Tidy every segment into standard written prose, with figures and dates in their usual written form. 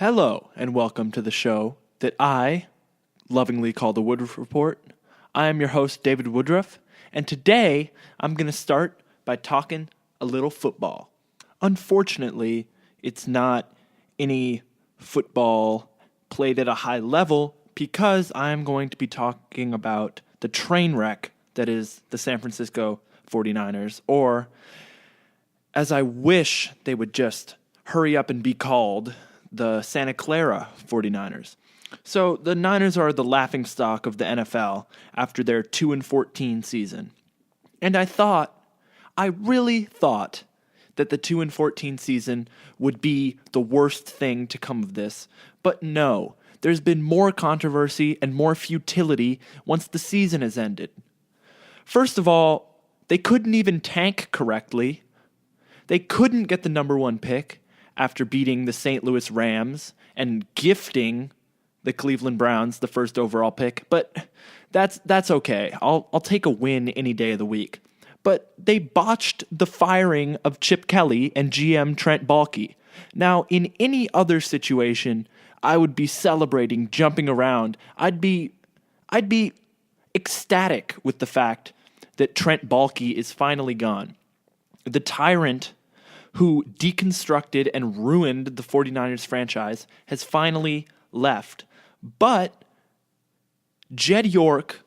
Hello, and welcome to the show that I lovingly call the Woodruff Report. I am your host, David Woodruff, and today I'm going to start by talking a little football. Unfortunately, it's not any football played at a high level because I'm going to be talking about the train wreck that is the San Francisco 49ers, or as I wish they would just hurry up and be called, the Santa Clara 49ers. So the Niners are the laughingstock of the NFL after their 2-14 season. And I really thought that the 2-14 season would be the worst thing to come of this. But no, there's been more controversy and more futility once the season has ended. First of all, they couldn't even tank correctly. They couldn't get the number one pick after beating the St. Louis Rams and gifting the Cleveland Browns the first overall pick, but that's okay. I'll take a win any day of the week. But they botched the firing of Chip Kelly and GM Trent Baalke. Now, in any other situation, I would be celebrating, jumping around. I'd be ecstatic with the fact that Trent Baalke is finally gone. The tyrant who deconstructed and ruined the 49ers franchise has finally left. But Jed York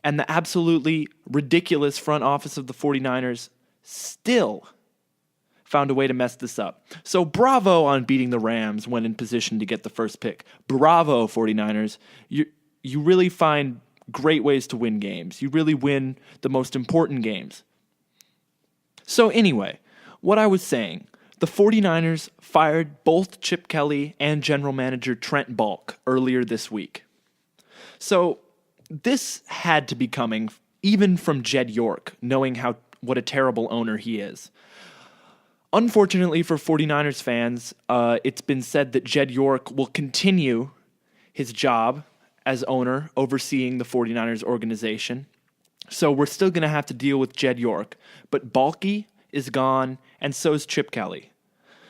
and the absolutely ridiculous front office of the 49ers still found a way to mess this up. So bravo on beating the Rams when in position to get the first pick. Bravo, 49ers. You really find great ways to win games. You really win the most important games. So anyway, what I was saying, the 49ers fired both Chip Kelly and general manager Trent Baalke earlier this week. So this had to be coming even from Jed York, knowing what a terrible owner he is. Unfortunately for 49ers fans, it's been said that Jed York will continue his job as owner, overseeing the 49ers organization. So we're still going to have to deal with Jed York. But Baalke is gone, and so is Chip Kelly.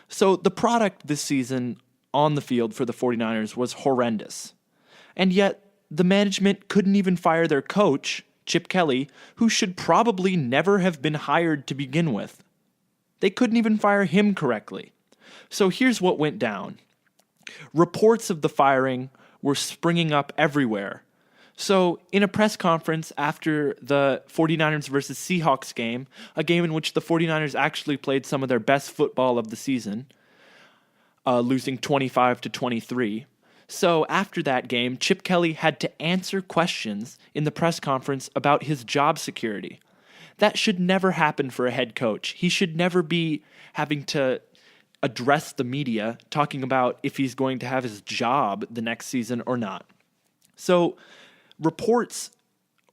So the product this season on the field for the 49ers was horrendous. And yet, the management couldn't even fire their coach, Chip Kelly, who should probably never have been hired to begin with. They couldn't even fire him correctly. So here's what went down. Reports of the firing were springing up everywhere. So, in a press conference after the 49ers versus Seahawks game, a game in which the 49ers actually played some of their best football of the season, losing 25-23. So, after that game, Chip Kelly had to answer questions in the press conference about his job security. That should never happen for a head coach. He should never be having to address the media talking about if he's going to have his job the next season or not. So, reports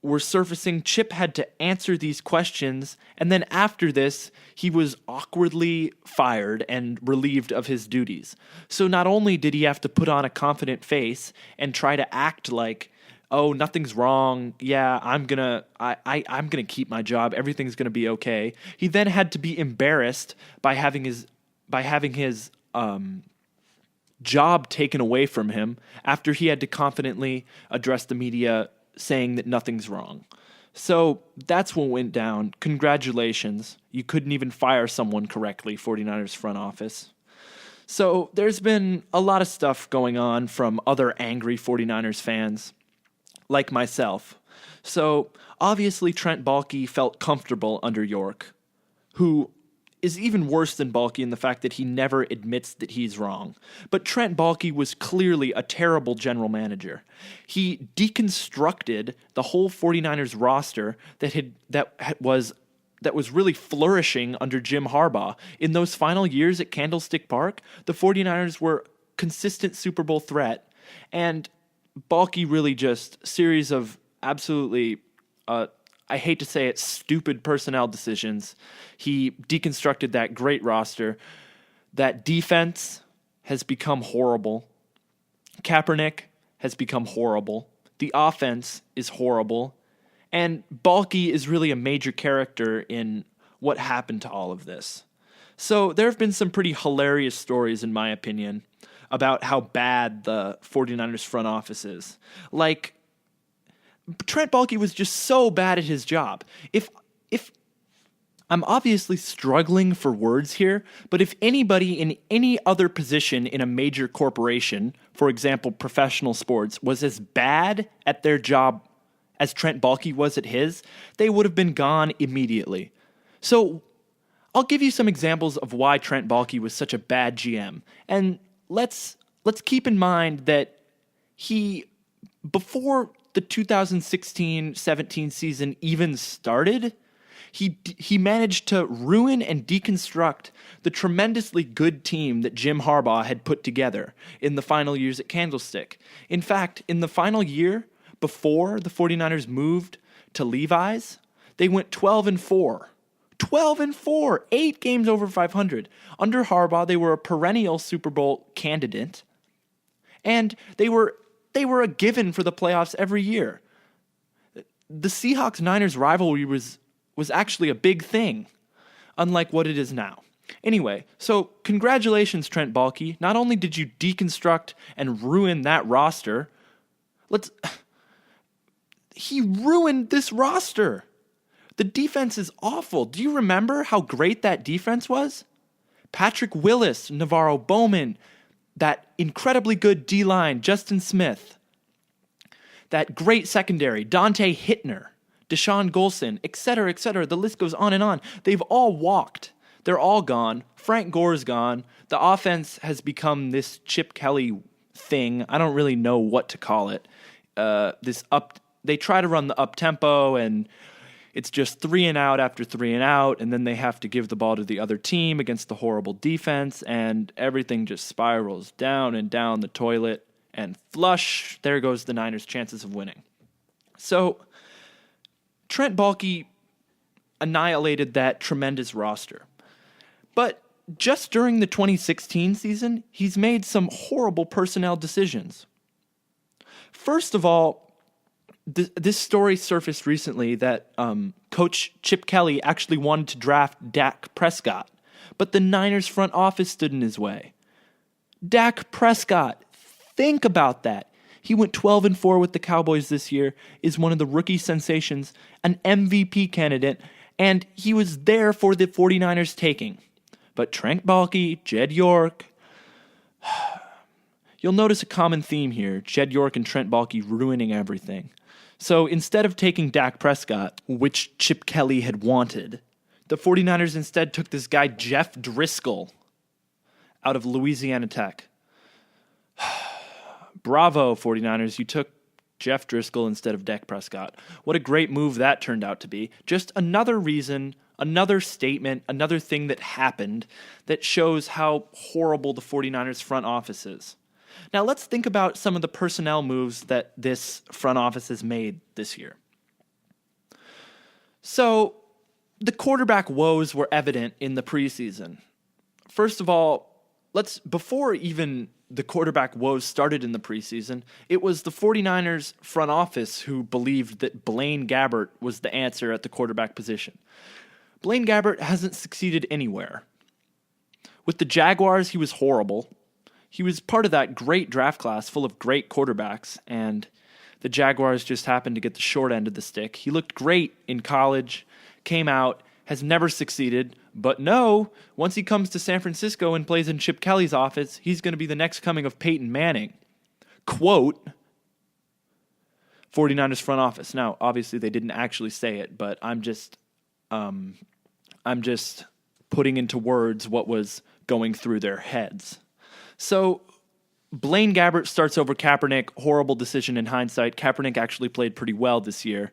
were surfacing. Chip had to answer these questions, and then after this, he was awkwardly fired and relieved of his duties. So not only did he have to put on a confident face and try to act like, oh, nothing's wrong, yeah, I'm gonna keep my job, everything's gonna be okay. He then had to be embarrassed by having his job taken away from him after he had to confidently address the media saying that nothing's wrong. So that's what went down. Congratulations. You couldn't even fire someone correctly, 49ers front office. So there's been a lot of stuff going on from other angry 49ers fans, like myself. So obviously Trent Baalke felt comfortable under York, who is even worse than Baalke in the fact that he never admits that he's wrong. But Trent Baalke was clearly a terrible general manager. He deconstructed the whole 49ers roster that was really flourishing under Jim Harbaugh. In those final years at Candlestick Park, the 49ers were a consistent Super Bowl threat, and Baalke really just series of absolutely I hate to say it, stupid personnel decisions. He deconstructed that great roster. That defense has become horrible. Kaepernick has become horrible. The offense is horrible. And Baalke is really a major character in what happened to all of this. So there have been some pretty hilarious stories, in my opinion, about how bad the 49ers front office is. Like, Trent Baalke was just so bad at his job. If I'm obviously struggling for words here, but if anybody in any other position in a major corporation, for example, professional sports, was as bad at their job as Trent Baalke was at his, they would have been gone immediately. So I'll give you some examples of why Trent Baalke was such a bad GM. And let's keep in mind that before the 2016-17 season even started, he managed to ruin and deconstruct the tremendously good team that Jim Harbaugh had put together in the final years at Candlestick. In fact, in the final year, before the 49ers moved to Levi's, they went 12-4. 12-4, 8 games over 500. Under Harbaugh, they were a perennial Super Bowl candidate, and they were a given for the playoffs every year. The Seahawks-Niners rivalry was actually a big thing, unlike what it is now. Anyway, so congratulations, Trent Baalke. Not only did you deconstruct and ruin that roster, he ruined this roster. The defense is awful. Do you remember how great that defense was? Patrick Willis, Navarro Bowman, that incredibly good D-line, Justin Smith, that great secondary, Dante Hittner, Deshaun Golson, etc., etc. The list goes on and on. They've all walked. They're all gone. Frank Gore's gone. The offense has become this Chip Kelly thing. I don't really know what to call it. They try to run the up-tempo, and it's just 3 and out after 3 and out, and then they have to give the ball to the other team against the horrible defense, and everything just spirals down and down the toilet, and flush, there goes the Niners' chances of winning. So Trent Baalke annihilated that tremendous roster. But just during the 2016 season, he's made some horrible personnel decisions. First of all, this story surfaced recently that Coach Chip Kelly actually wanted to draft Dak Prescott, but the Niners front office stood in his way. Dak Prescott, think about that. He went 12-4 with the Cowboys this year, is one of the rookie sensations, an MVP candidate, and he was there for the 49ers taking. But Trent Baalke, Jed York, you'll notice a common theme here, Jed York and Trent Baalke ruining everything. So instead of taking Dak Prescott, which Chip Kelly had wanted, the 49ers instead took this guy Jeff Driscoll out of Louisiana Tech. Bravo, 49ers, you took Jeff Driscoll instead of Dak Prescott. What a great move that turned out to be. Just another reason, another statement, another thing that happened that shows how horrible the 49ers front office is. Now let's think about some of the personnel moves that this front office has made this year. So the quarterback woes were evident in the preseason. First of all, before even the quarterback woes started in the preseason, it was the 49ers front office who believed that Blaine Gabbert was the answer at the quarterback position. Blaine Gabbert hasn't succeeded anywhere. With the Jaguars, he was horrible. He was part of that great draft class full of great quarterbacks, and the Jaguars just happened to get the short end of the stick. He looked great in college, came out, has never succeeded, but no, once he comes to San Francisco and plays in Chip Kelly's office, he's going to be the next coming of Peyton Manning. Quote, 49ers front office. Now, obviously they didn't actually say it, but I'm just putting into words what was going through their heads. So Blaine Gabbert starts over Kaepernick. Horrible decision in hindsight. Kaepernick actually played pretty well this year.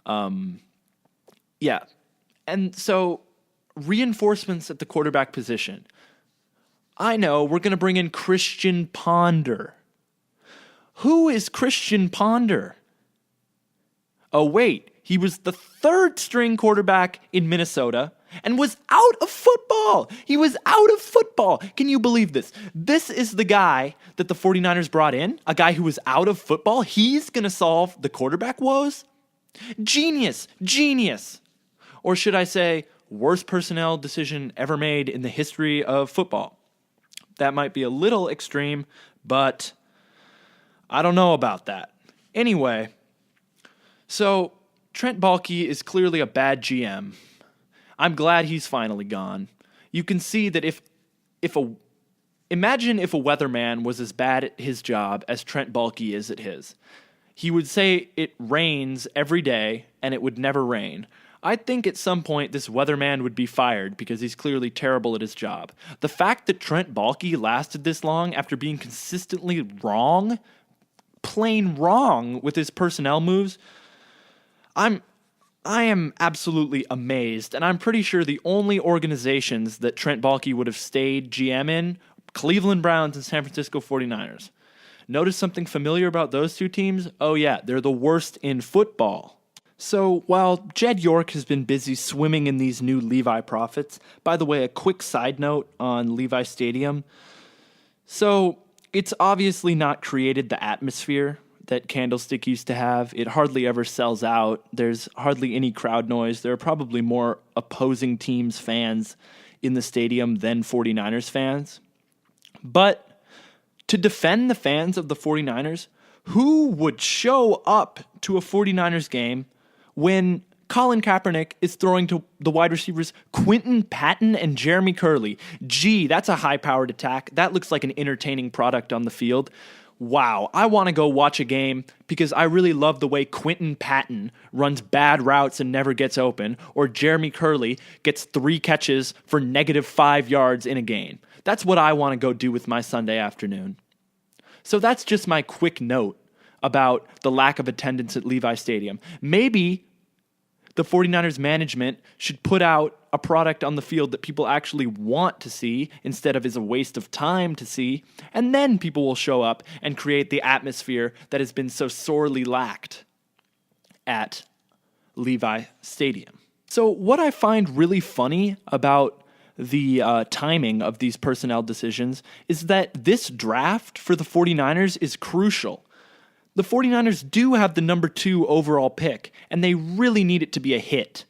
Yeah. And so reinforcements at the quarterback position. I know, we're going to bring in Christian Ponder. Who is Christian Ponder? Oh, wait. He was the third string quarterback in Minnesota and was out of football. He was out of football. Can you believe this? This is the guy that the 49ers brought in, a guy who was out of football. He's going to solve the quarterback woes? Genius. Or should I say, worst personnel decision ever made in the history of football. That might be a little extreme, but I don't know about that. Anyway, so Trent Baalke is clearly a bad GM. I'm glad he's finally gone. You can see that imagine if a weatherman was as bad at his job as Trent Baalke is at his. He would say it rains every day and it would never rain. I think at some point this weatherman would be fired because he's clearly terrible at his job. The fact that Trent Baalke lasted this long after being consistently wrong, plain wrong with his personnel moves, I am absolutely amazed, and I'm pretty sure the only organizations that Trent Baalke would have stayed GM in, Cleveland Browns and San Francisco 49ers. Notice something familiar about those two teams? Oh yeah, they're the worst in football. So while Jed York has been busy swimming in these new Levi profits, by the way, a quick side note on Levi Stadium. So it's obviously not created the atmosphere that Candlestick used to have. It hardly ever sells out. There's hardly any crowd noise. There are probably more opposing teams' fans in the stadium than 49ers fans. But to defend the fans of the 49ers, who would show up to a 49ers game when Colin Kaepernick is throwing to the wide receivers Quentin Patton and Jeremy Curley? Gee, that's a high-powered attack. That looks like an entertaining product on the field. Wow, I want to go watch a game because I really love the way Quentin Patton runs bad routes and never gets open, or Jeremy Curley gets 3 catches for -5 yards in a game. That's what I want to go do with my Sunday afternoon. So that's just my quick note about the lack of attendance at Levi Stadium. Maybe the 49ers management should put out a product on the field that people actually want to see instead of is a waste of time to see, and then people will show up and create the atmosphere that has been so sorely lacked at Levi Stadium. So what I find really funny about the timing of these personnel decisions is that this draft for the 49ers is crucial. The 49ers do have the number 2 overall pick, and they really need it to be a hit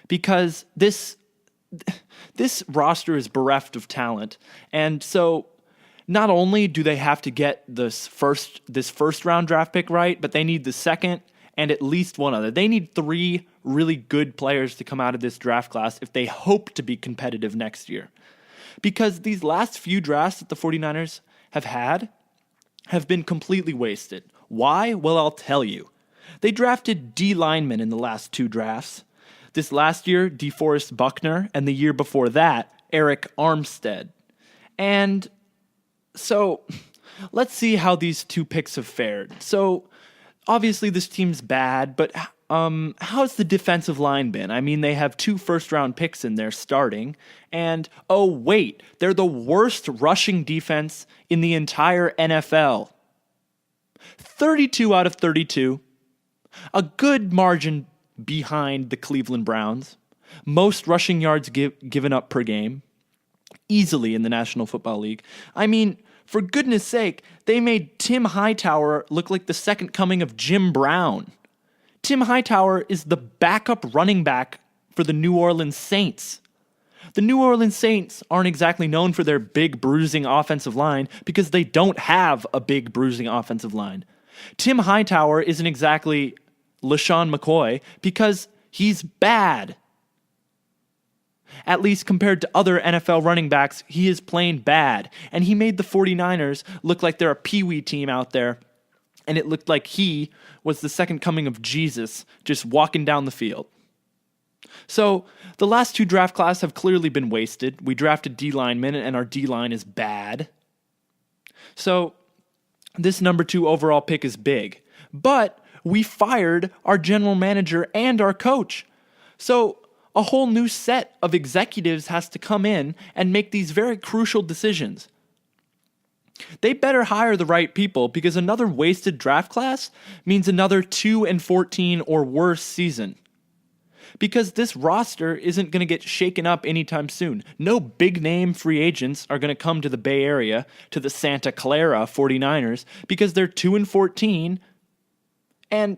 because this roster is bereft of talent. And so not only do they have to get this first round draft pick right, but they need the second and at least one other. They need 3 really good players to come out of this draft class if they hope to be competitive next year. Because these last few drafts that the 49ers have been completely wasted. Why? Well, I'll tell you. They drafted D linemen in the last 2 drafts. This last year, DeForest Buckner, and the year before that, Eric Armstead. And so let's see how these 2 picks have fared. So obviously this team's bad, but how's the defensive line been? I mean, they have 2 first-round picks in there starting, and oh wait, they're the worst rushing defense in the entire NFL. 32 out of 32, a good margin behind the Cleveland Browns, most rushing yards given up per game, easily in the National Football League. I mean, for goodness sake, they made Tim Hightower look like the second coming of Jim Brown. Tim Hightower is the backup running back for the New Orleans Saints. The New Orleans Saints aren't exactly known for their big bruising offensive line because they don't have a big bruising offensive line. Tim Hightower isn't exactly LaShawn McCoy because he's bad. At least compared to other NFL running backs, he is plain bad. And he made the 49ers look like they're a peewee team out there. And it looked like he was the second coming of Jesus just walking down the field. So the last 2 draft classes have clearly been wasted. We drafted D linemen and our D line is bad. So this number 2 overall pick is big. But we fired our general manager and our coach. So a whole new set of executives has to come in and make these very crucial decisions. They better hire the right people because another wasted draft class means another 2-14 or worse season. Because this roster isn't going to get shaken up anytime soon. No big-name free agents are going to come to the Bay Area, to the Santa Clara 49ers, because they're 2-14, and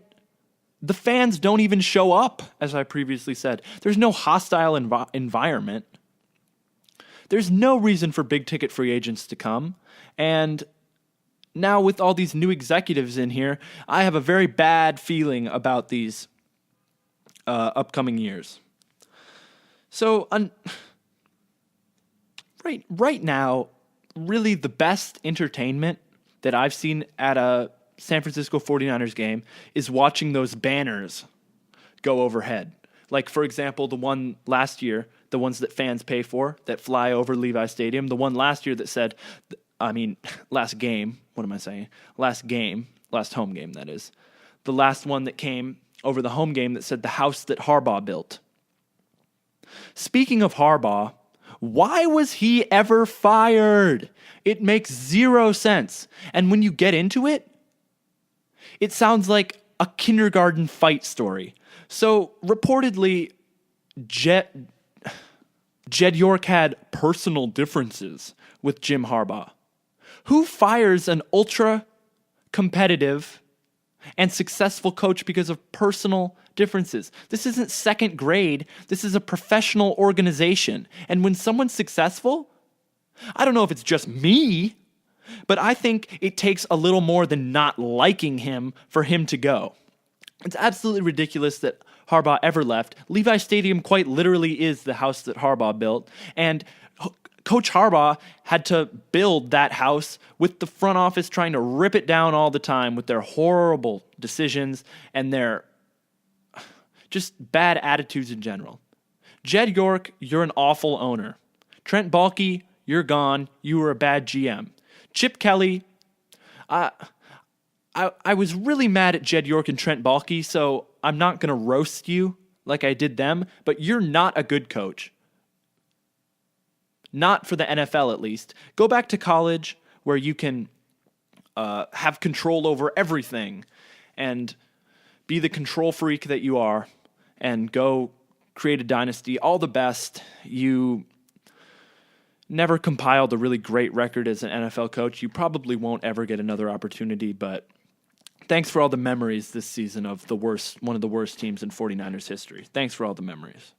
the fans don't even show up, as I previously said. There's no hostile environment. there's no reason for big ticket free agents to come. And now with all these new executives in here, I have a very bad feeling about these upcoming years. So right now, really the best entertainment that I've seen at a San Francisco 49ers game is watching those banners go overhead. Like, for example, the one last year, the ones that fans pay for, that fly over Levi Stadium. The one last year that said, last game, last home game, that is. The last one that came over the home game that said the house that Harbaugh built. Speaking of Harbaugh, why was he ever fired? It makes zero sense. And when you get into it, it sounds like a kindergarten fight story. So reportedly, Jed York had personal differences with Jim Harbaugh. Who fires an ultra-competitive and successful coach because of personal differences? This isn't second grade. This is a professional organization. And when someone's successful, I don't know if it's just me, but I think it takes a little more than not liking him for him to go. It's absolutely ridiculous that Harbaugh ever left. Levi Stadium quite literally is the house that Harbaugh built. And Coach Harbaugh had to build that house with the front office trying to rip it down all the time with their horrible decisions and their just bad attitudes in general. Jed York, you're an awful owner. Trent Baalke, you're gone. You were a bad GM. Chip Kelly, I was really mad at Jed York and Trent Baalke, so I'm not going to roast you like I did them, but you're not a good coach. Not for the NFL, at least. Go back to college where you can have control over everything and be the control freak that you are and go create a dynasty. All the best. You never compiled a really great record as an NFL coach. You probably won't ever get another opportunity, but thanks for all the memories this season of one of the worst teams in 49ers history. Thanks for all the memories.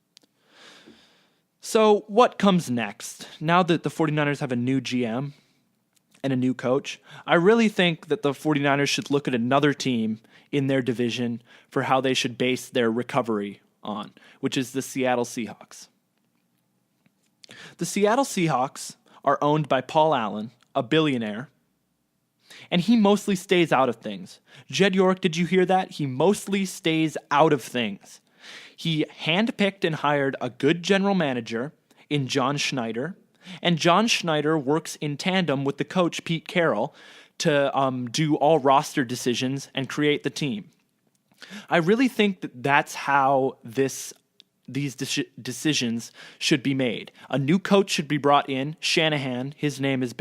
So what comes next? Now that the 49ers have a new GM and a new coach, I really think that the 49ers should look at another team in their division for how they should base their recovery on, which is the Seattle Seahawks. The Seattle Seahawks are owned by Paul Allen, a billionaire, and he mostly stays out of things. Jed York, did you hear that? He mostly stays out of things. He handpicked and hired a good general manager in John Schneider, and John Schneider works in tandem with the coach, Pete Carroll, to do all roster decisions and create the team. I really think that that's how these decisions should be made. A new coach should be brought in. Shanahan, his name has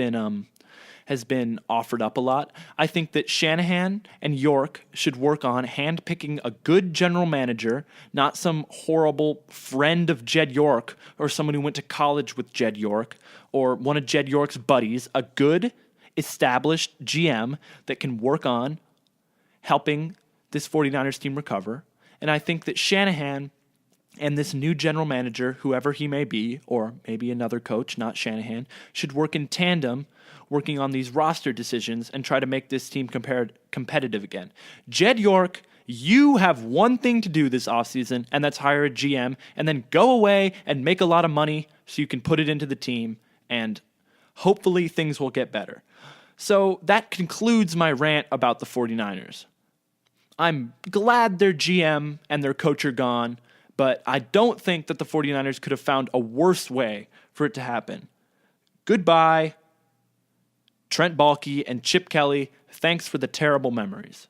been offered up a lot. I think that Shanahan and York should work on handpicking a good general manager, not some horrible friend of Jed York or someone who went to college with Jed York or one of Jed York's buddies, a good established GM that can work on helping this 49ers team recover. And I think that Shanahan and this new general manager, whoever he may be, or maybe another coach, not Shanahan, should work in tandem, working on these roster decisions and try to make this team competitive again. Jed York, you have one thing to do this offseason, and that's hire a GM, and then go away and make a lot of money so you can put it into the team, and hopefully things will get better. So that concludes my rant about the 49ers. I'm glad their GM and their coach are gone, but I don't think that the 49ers could have found a worse way for it to happen. Goodbye, Trent Baalke and Chip Kelly. Thanks for the terrible memories.